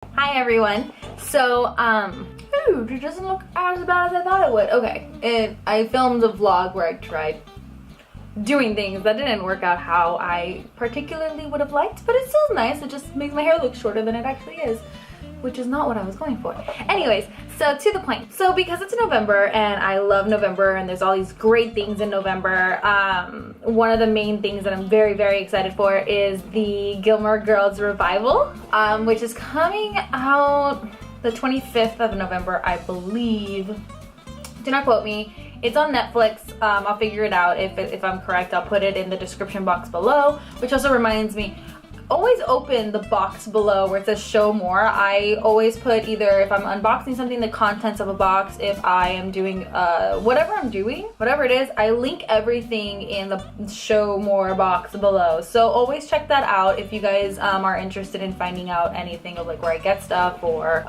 Hi everyone. So, it doesn't look as bad as I thought it would. Okay, I filmed a vlog where I tried doing things that didn't work out how I particularly would have liked, but it's still nice. It just makes my hair look shorter than it actually is, which is not what I was going for. Anyways, so to the point. So because it's November and I love November and there's all these great things in November, one of the main things that I'm very, very excited for is the Gilmore Girls revival, which is coming out the 25th of November, I believe. Do not quote me. It's on Netflix. I'll figure it out. If I'm correct, I'll put it in the description box below, which also reminds me, always open the box below where it says show more. I always put either, if I'm unboxing something, the contents of a box. If I am doing whatever I'm doing, whatever it is, I link everything in the show more box below. So always check that out if you guys are interested in finding out anything of like where I get stuff or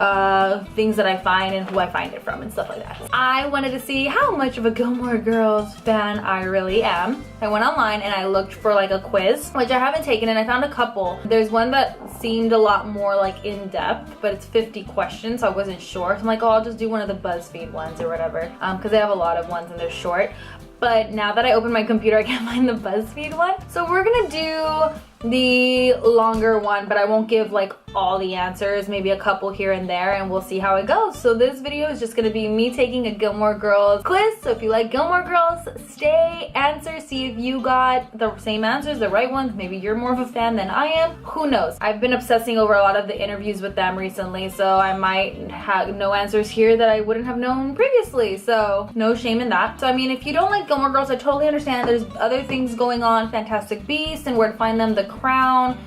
things that I find and who I find it from and stuff like that. I wanted to see how much of a Gilmore Girls fan I really am. I went online and I looked for like a quiz, which I haven't taken, and I found a couple. There's one that seemed a lot more like in-depth, but it's 50 questions, so I wasn't sure. So I'm like, oh, I'll just do one of the BuzzFeed ones or whatever, because they have a lot of ones and they're short. But now that I open my computer, I can't find the BuzzFeed one. So we're gonna do the longer one, but I won't give like all the answers, maybe a couple here and there, and we'll see how it goes. So this video is just gonna be me taking a Gilmore Girls quiz. So if you like Gilmore Girls, stay, answer, see if you got the same answers, the right ones. Maybe you're more of a fan than I am. Who knows? I've been obsessing over a lot of the interviews with them recently, so I might have no answers here that I wouldn't have known previously. So no shame in that. So I mean, if you don't like Gilmore Girls, I totally understand. There's other things going on, Fantastic Beasts and Where to Find Them, The Crown,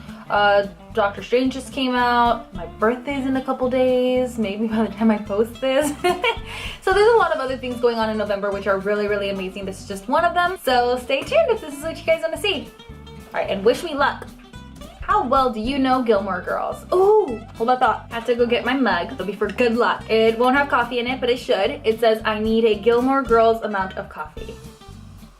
Doctor Strange just came out, my birthday's in a couple days, maybe by the time I post this. So there's a lot of other things going on in November which are really, really amazing. This is just one of them, so stay tuned if this is what you guys want to see. Alright, and wish me luck. How well do you know Gilmore Girls? Ooh, hold that thought. I have to go get my mug. It'll be for good luck. It won't have coffee in it, but it should. It says, I need a Gilmore Girls amount of coffee.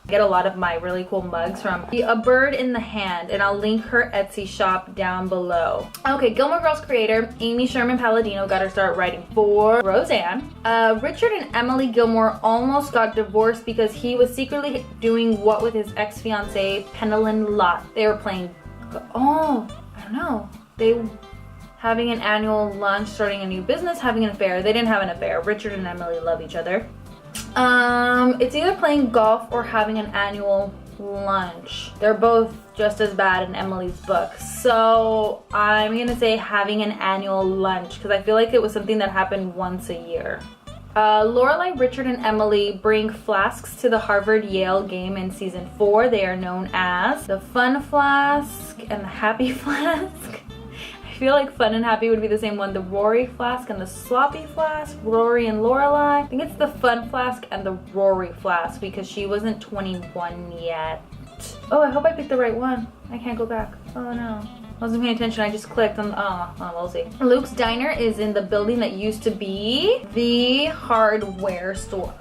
I get a lot of my really cool mugs from A Bird in the Hand, and I'll link her Etsy shop down below. Okay, Gilmore Girls creator Amy Sherman Palladino got her start writing for Roseanne. Richard and Emily Gilmore almost got divorced because he was secretly doing what with his ex-fiancée Penelyn Lott. They were playing, oh, I don't know. They having an annual lunch, starting a new business, having an affair. They didn't have an affair. Richard and Emily love each other. It's either playing golf or having an annual lunch. They're both just as bad in Emily's book. So I'm gonna say having an annual lunch because I feel like it was something that happened once a year. Lorelai, Richard, and Emily bring flasks to the Harvard-Yale game in season 4. They are known as the Fun Flask and the Happy Flask. I feel like Fun and Happy would be the same one. The Rory Flask and the Sloppy Flask. Rory and Lorelai. I think it's the Fun Flask and the Rory Flask because she wasn't 21 yet. Oh, I hope I picked the right one. I can't go back. Oh no. I wasn't paying attention. I just clicked on, we'll see. Luke's Diner is in the building that used to be the hardware store.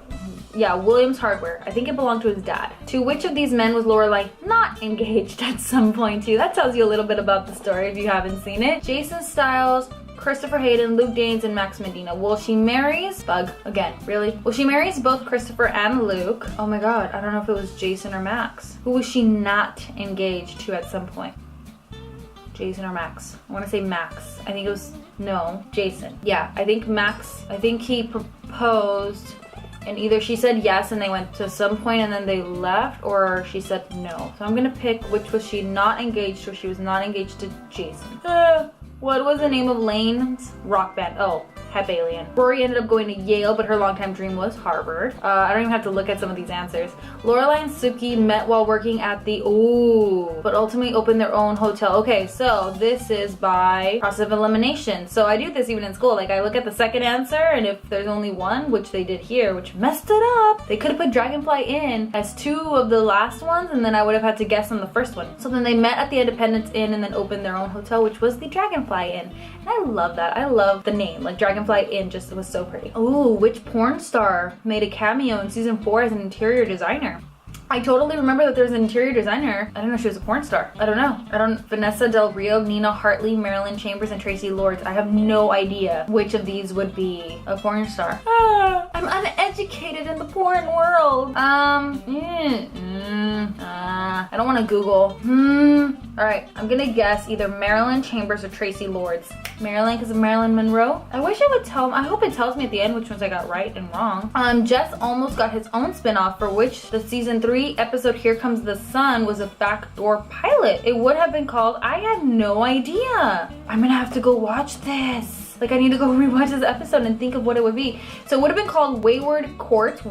Yeah, Williams Hardware. I think it belonged to his dad. To which of these men was Lorelai not engaged at some point too? That tells you a little bit about the story if you haven't seen it. Jason Stiles, Christopher Hayden, Luke Danes, and Max Medina. Well, she marries, bug, again, really? Well, she marries both Christopher and Luke. Oh my god, I don't know if it was Jason or Max. Who was she not engaged to at some point? Jason or Max? I want to say Max. I think it was, no, Jason. Yeah, I think Max, I think he proposed and either she said yes and they went to some point and then they left, or she said no. So I'm gonna pick which was she not engaged to. She was not engaged to Jason. What was the name of Lane's rock band? Oh, Hep Alien. Rory ended up going to Yale, but her longtime dream was Harvard. I don't even have to look at some of these answers. Lorelai and Suki met while working at the, but ultimately opened their own hotel. Okay, so this is by process of elimination. So I do this even in school. Like I look at the second answer, and if there's only one, which they did here, which messed it up, they could have put Dragonfly in as 2 of the last ones, and then I would have had to guess on the first one. So then they met at the Independence Inn and then opened their own hotel, which was the Dragonfly Inn. And I love that. I love the name. Like Dragonfly Inn just was so pretty. Ooh, which porn star made a cameo in season 4 as an interior designer? I totally remember that there's an interior designer. I don't know if she was a porn star. I don't know. Vanessa Del Rio, Nina Hartley, Marilyn Chambers, and Tracy Lords. I have no idea which of these would be a porn star. I'm uneducated in the porn world. I don't want to Google. All right, I'm gonna guess either Marilyn Chambers or Tracy Lords. Marilyn, because of Marilyn Monroe. I wish it would tell me. I hope it tells me at the end which ones I got right and wrong. Jess almost got his own spinoff, for which the season 3 episode Here Comes the Sun was a backdoor pilot. It would have been called, I had no idea. I'm gonna have to go watch this. Like, I need to go rewatch this episode and think of what it would be. So it would have been called Wayward Court,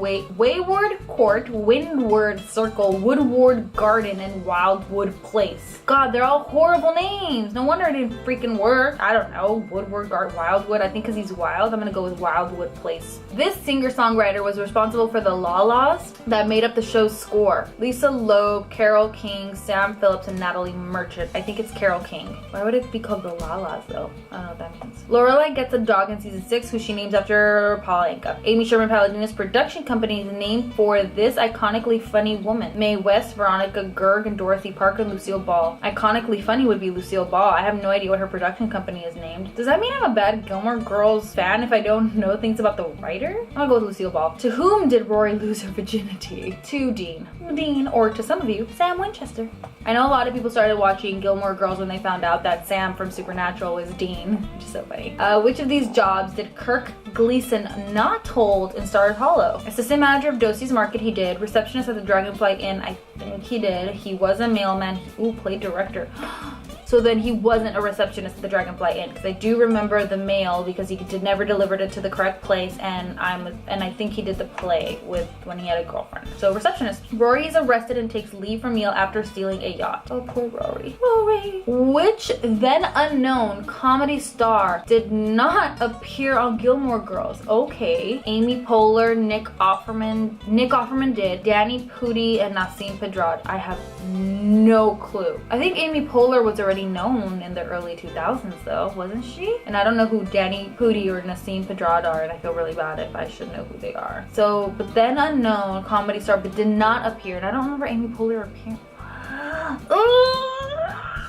Windward Circle, Woodward Garden, and Wildwood Place. God, they're all horrible names. No wonder it didn't freaking work. I don't know. Woodward Garden, Wildwood. I think because he's wild, I'm gonna go with Wildwood Place. This singer-songwriter was responsible for the La-Las that made up the show's score. Lisa Loeb, Carole King, Sam Phillips, and Natalie Merchant. I think it's Carole King. Why would it be called the La-Las though? I don't know what that means. Lorelai gets a dog in season 6, who she names after Paula Anka. Amy Sherman Palladino's production company is named for this iconically funny woman. Mae West, Veronica Gerg, and Dorothy Parker, and Lucille Ball. Iconically funny would be Lucille Ball. I have no idea what her production company is named. Does that mean I'm a bad Gilmore Girls fan if I don't know things about the writer? I'll go with Lucille Ball. To whom did Rory lose her virginity? To Dean. Dean, or to some of you, Sam Winchester. I know a lot of people started watching Gilmore Girls when they found out that Sam from Supernatural was Dean, which is so funny. Which of these jobs did Kirk Gleason not hold in Stars Hollow? Assistant manager of Dosey's Market, he did. Receptionist at the Dragonfly Inn, I think he did. He was a mailman. Played director. So then he wasn't a receptionist at the Dragonfly Inn, because I do remember the mail because he never delivered it to the correct place, and I think he did the play with when he had a girlfriend. So receptionist. Rory is arrested and takes leave from meal after stealing a yacht. Oh, poor Rory. Rory. Which then unknown comedy star did not appear on Gilmore Girls? Okay. Amy Poehler, Nick Offerman did. Danny Pudi, and Nasim Pedrad. I have no clue. I think Amy Poehler was already known in the early 2000s though, wasn't she? And I don't know who Danny Pudi or Nasim Pedrad are, and I feel really bad if I should know who they are. So, but then unknown comedy star, but did not appear, and I don't remember Amy Poehler appearing.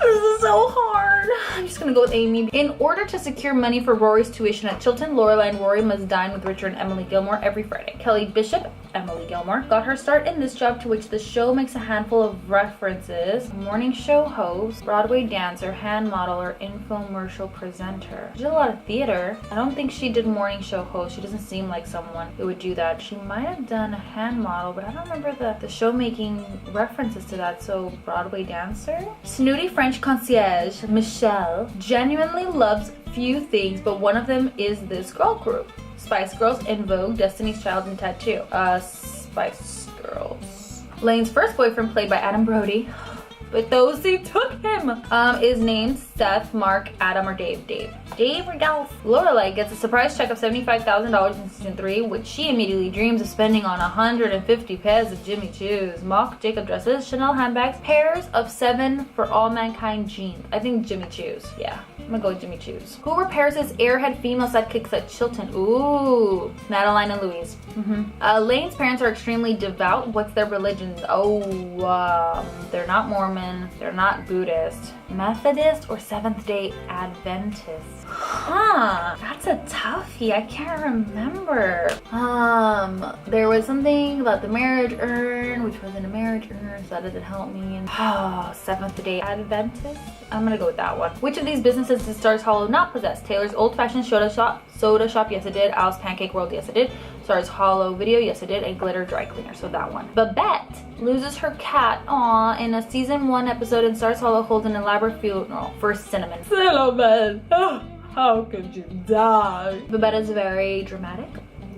This is so hard. I'm just gonna go with Amy. In order to secure money for Rory's tuition at Chilton, Lorelai and Rory must dine with Richard and Emily Gilmore every Friday. Kelly Bishop, Emily Gilmore, got her start in this job, to which the show makes a handful of references. Morning show host, Broadway dancer, hand model, or infomercial presenter. She did a lot of theater. I don't think she did morning show host. She doesn't seem like someone who would do that. She might have done a hand model, but I don't remember the show making references to that. So Broadway dancer? Snooty French concierge, Michelle, genuinely loves few things, but one of them is this girl group. Spice Girls, In Vogue, Destiny's Child, and Tattoo. Spice Girls. Lane's first boyfriend, played by Adam Brody, but those who took him, is named Seth, Mark, Adam, or Dave. Dave or Dolph. Lorelai gets a surprise check of $75,000 in season 3, which she immediately dreams of spending on 150 pairs of Jimmy Choos, Mock Jacob dresses, Chanel handbags, pairs of 7 For All Mankind jeans. I think Jimmy Choos. Yeah, I'm gonna go with Jimmy Choos. Who repairs his airhead female sidekicks at Chilton? Ooh, Madeline and Louise. Lane's parents are extremely devout. What's their religion? They're not Mormon. They're not Buddhist. Methodist or Seventh-day Adventist? That's a toughie. I can't remember. There was something about the marriage urn, which wasn't a marriage urn, so that doesn't help me. Seventh-day Adventist? I'm gonna go with that one. Which of these businesses did Stars Hollow not possess? Taylor's Old Fashioned Soda Shop, yes it did. Al's Pancake World, yes it did. Stars Hollow Video, yes it did. And Glitter Dry Cleaner, so that one. Babette loses her cat, in a season 1 episode, and Stars Hollow holds an elaborate funeral for Cinnamon. Cinnamon! How could you die? Babette is very dramatic.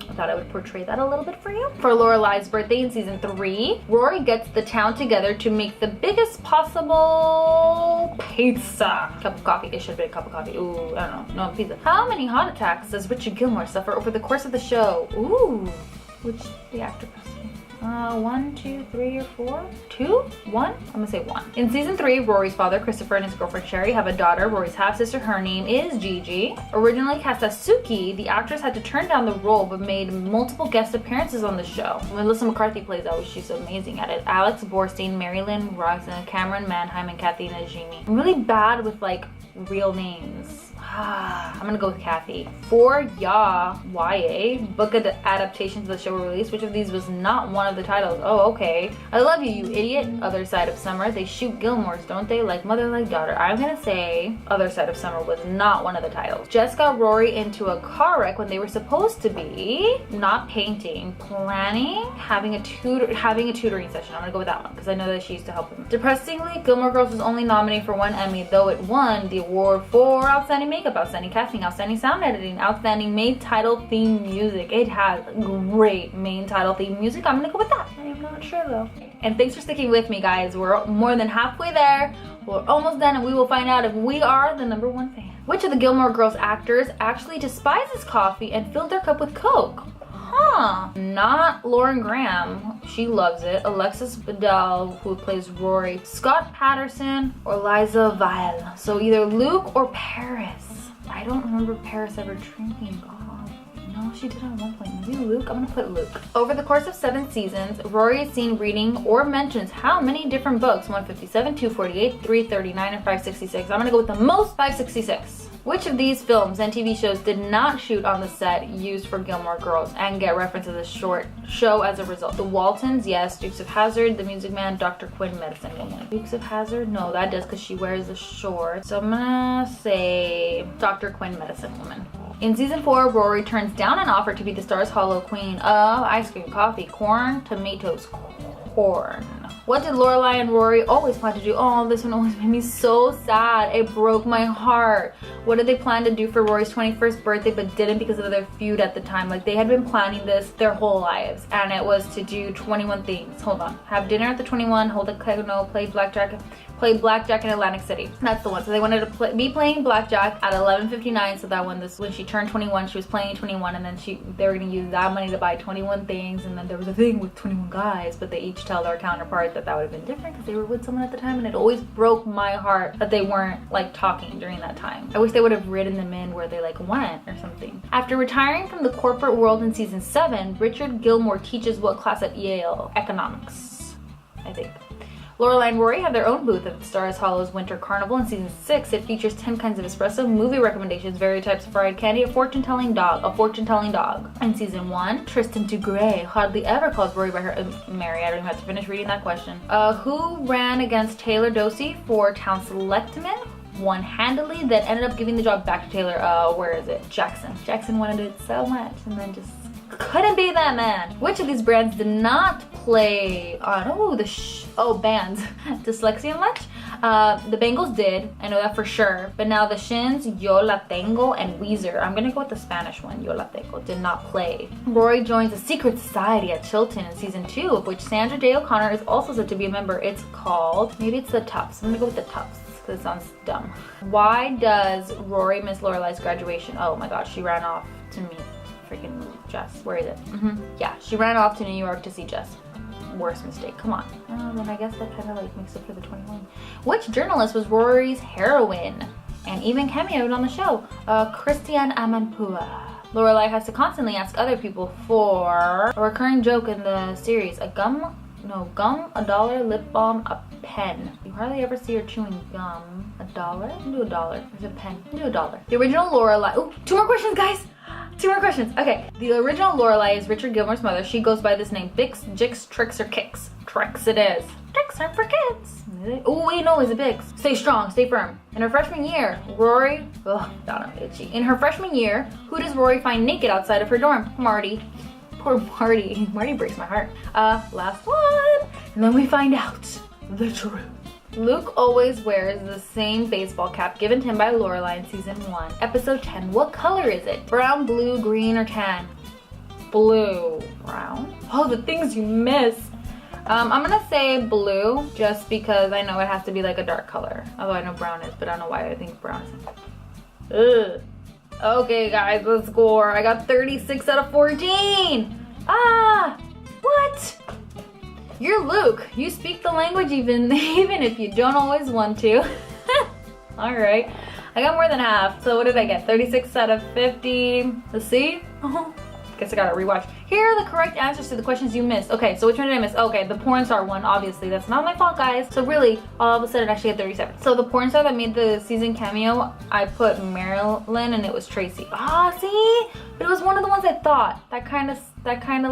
I thought I would portray that a little bit for you. For Lorelai's birthday in season 3, Rory gets the town together to make the biggest possible pizza. Cup of coffee. It should have been a cup of coffee. Ooh, I don't know. No, pizza. How many heart attacks does Richard Gilmore suffer over the course of the show? Ooh, which the actor passed away. 1, 2, 3, or 4? 2? 1? I'm gonna say 1. In season 3, Rory's father, Christopher, and his girlfriend, Sherry, have a daughter, Rory's half-sister. Her name is Gigi. Originally cast as Suki, the actress had to turn down the role but made multiple guest appearances on the show. Melissa McCarthy plays that, she's amazing at it. Alex Borstein, Marilyn Roxanne, Cameron Manheim, and Kathy Najimy. I'm really bad with like real names. I'm gonna go with Kathy. For YA, book adaptations of the show were released. Which of these was not one of the titles? Oh, okay. I Love You, You Idiot, Other Side of Summer. They shoot Gilmores, don't they? Like mother, like daughter. I'm gonna say Other Side of Summer was not one of the titles. Jess got Rory into a car wreck when they were supposed to be not painting, planning, having a tutoring session. I'm gonna go with that one because I know that she used to help him. Depressingly, Gilmore Girls was only nominated for 1 Emmy, though it won the award for Outstanding Makeup, Outstanding Casting, Outstanding Sound Editing, Outstanding Main Title Theme Music. It has great main title theme music. I'm gonna go with that. I'm not sure though. And thanks for sticking with me, guys. We're more than halfway there. We're almost done, and we will find out if we are the #1 fan. Which of the Gilmore Girls actors actually despises coffee and filled their cup with Coke? Not Lauren Graham. She loves it. Alexis Bledel, who plays Rory. Scott Patterson or Liza Vile. So either Luke or Paris. I don't remember Paris ever drinking. No, she did at one point. Maybe Luke? I'm gonna put Luke. Over the course of 7 seasons, Rory is seen reading or mentions how many different books? 157, 248, 339, and 566. I'm gonna go with the most, 566. Which of these films and TV shows did not shoot on the set used for Gilmore Girls and get reference to the short show as a result? The Waltons, yes. Dukes of Hazzard, The Music Man, Dr. Quinn, Medicine Woman. Dukes of Hazzard? No, that does because she wears the shorts. So I'm gonna say Dr. Quinn, Medicine Woman. In season 4, Rory turns down an offer to be the Stars Hollow queen of ice cream, coffee, corn, tomatoes, corn. What did Lorelai and Rory always plan to do? Oh, this one always made me so sad. It broke my heart. What did they plan to do for Rory's 21st birthday but didn't because of their feud at the time? Like, they had been planning this their whole lives, and it was to do 21 things. Hold on. Have dinner at the 21, hold a canoe, play blackjack in Atlantic City. That's the one. So they wanted to be playing blackjack at 11:59, so that when she turned 21, she was playing 21, and then they were gonna use that money to buy 21 things, and then there was a thing with 21 guys, but they each tell their counterpart that would have been different because they were with someone at the time, and it always broke my heart that they weren't like talking during that time. I wish they would have written them in where they like went or something. After retiring from the corporate world in season 7, Richard Gilmore teaches what class at Yale? Economics, I think. Lorelai and Rory have their own booth at the Stars Hollow's Winter Carnival. In season 6, it features 10 kinds of espresso, movie recommendations, various types of fried candy, a fortune-telling dog. In season 1, Tristan DeGray hardly ever calls Rory by her Mary. I don't even have to finish reading that question. Who ran against Taylor Dosey for town selectman? Won handily, then ended up giving the job back to Taylor. Where is it? Jackson. Jackson wanted it so much, and then just couldn't be that man. Which of these brands did not play on bands dyslexia much? The Bengals did, I know that for sure, but now the Shins, Yo La Tengo, and Weezer, I'm gonna go with the Spanish one, Yo La Tengo, did not play. Rory joins a secret society at Chilton in season 2, of which Sandra Day O'Connor is also said to be a member. It's called, maybe it's the Tufts. I'm gonna go with the Tufts because it sounds dumb. Why does Rory miss Lorelai's graduation? Oh my gosh, she ran off to meet freaking Jess. Where is it? Yeah, she ran off to New York to see Jess. Worst mistake. Come on. Then I guess that kind of like makes up for the 21. Which journalist was Rory's heroine and even cameoed on the show? Christiane Amanpour. Lorelai has to constantly ask other people for a recurring joke in the series. Gum, a dollar, lip balm, a pen. You hardly ever see her chewing gum. $1? Do $1. There's a pen. Do $1. The original Lorelai. Oh, 2 more questions, guys. 2 more questions. Okay, the original Lorelai is Richard Gilmore's mother. She goes by this name: Bix, Jix, Tricks, or Kicks. Tricks it is. Tricks are for kids. Oh wait, no, is it Bix? Stay strong, stay firm. In her freshman year, Rory, I'm itchy. In her freshman year, who does Rory find naked outside of her dorm? Marty. Poor Marty. Marty breaks my heart. Last one. And then we find out the truth. Luke always wears the same baseball cap given to him by Lorelai in season 1. Episode 10, what color is it? Brown, blue, green, or tan? Blue. Brown? Oh, the things you miss. I'm gonna say blue just because I know it has to be like a dark color. Although I know brown is, but I don't know why I think brown is. Ugh. Okay guys, the score. I got 36 out of 14. What? You're Luke. You speak the language even if you don't always want to. Alright. I got more than half. So what did I get? 36 out of 50. Let's see. Oh, guess I gotta rewatch. Here are the correct answers to the questions you missed. Okay, so which one did I miss? Okay, the porn star one, obviously. That's not my fault, guys. So really, all of a sudden, actually had 37. So the porn star that made the season cameo, I put Marilyn and it was Tracy. Ah, see? But it was one of the ones I thought. That kind of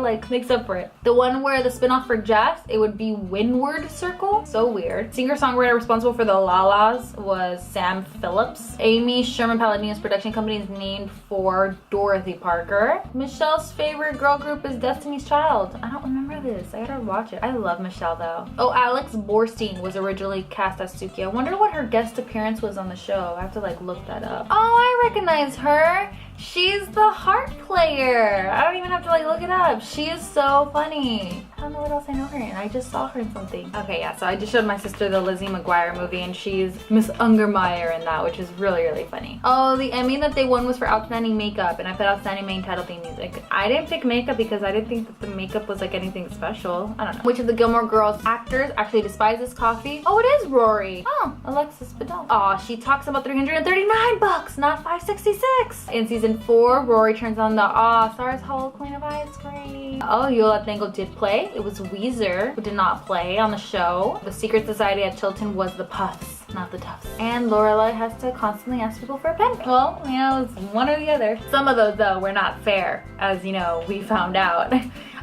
like makes up for it. The one where the spinoff for Jess, it would be Windward Circle. So weird. Singer-songwriter responsible for the La-Las was Sam Phillips. Amy Sherman Palladino's production company is named for Dorothy Parker. Michelle's favorite girl group is Destiny's Child. I don't remember this. I gotta watch it. I love Michelle though. Oh, Alex Borstein was originally cast as Suki. I wonder what her guest appearance was on the show. I have to like look that up. Oh, I recognize her. She's the harp player. I don't even have to like look it up. She is so funny. I don't know what else I know her in. I just saw her in something. Okay, yeah, so I just showed my sister the Lizzie McGuire movie and she's Miss Ungermeyer in that, which is really, really funny. Oh, the Emmy that they won was for Outstanding Makeup and I put Outstanding Main Title Theme Music. I didn't pick makeup because I didn't think that the makeup was like anything special. I don't know. Which of the Gilmore Girls actors actually despises coffee? Oh, it is Rory. Oh, Alexis Bledel. Oh, she talks about $339, not $566. In season 4, Rory turns on the Stars Hollow Queen of Ice Cream. Oh, Yola Dangle did play. It was Weezer who did not play on the show. The secret society at Chilton was the Puffs, not the Tufts. And Lorelai has to constantly ask people for a pen. Well, you know, it's one or the other. Some of those though were not fair, as you know, we found out.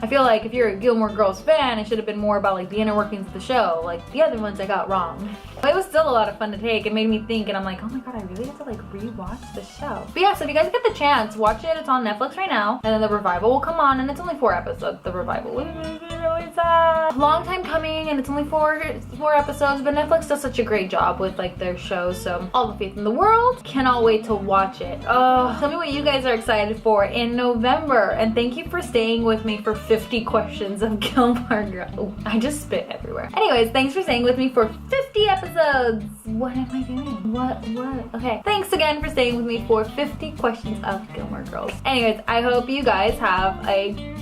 I feel like if you're a Gilmore Girls fan, it should have been more about like the inner workings of the show. Like the other ones I got wrong. It was still a lot of fun to take. It made me think and I'm like, oh my god, I really have to like rewatch the show. But yeah, so if you guys get the chance, watch it. It's on Netflix right now. And then the revival will come on and it's only 4 episodes, the revival. It's a long time coming and it's only four episodes, but Netflix does such a great job with like their shows. So all the faith in the world. Cannot wait to watch it. Oh, tell me what you guys are excited for in November. And thank you for staying with me for 50 questions of Gilmore Girls. Oh, I just spit everywhere. Anyways, thanks for staying with me for 50 episodes. What am I doing? What? Okay. Thanks again for staying with me for 50 questions of Gilmore Girls. Anyways, I hope you guys have a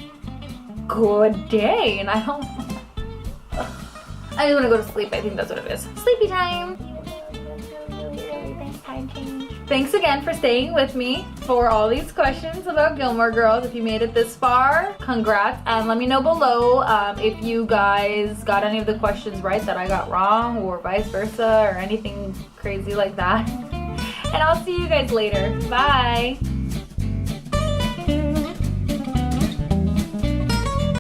good day. And I just want to go to sleep. I think that's what it is. Sleepy time. Time change. Thanks again for staying with me for all these questions about Gilmore Girls. If you made it this far, congrats. And let me know below if you guys got any of the questions right that I got wrong or vice versa or anything crazy like that. And I'll see you guys later. Bye.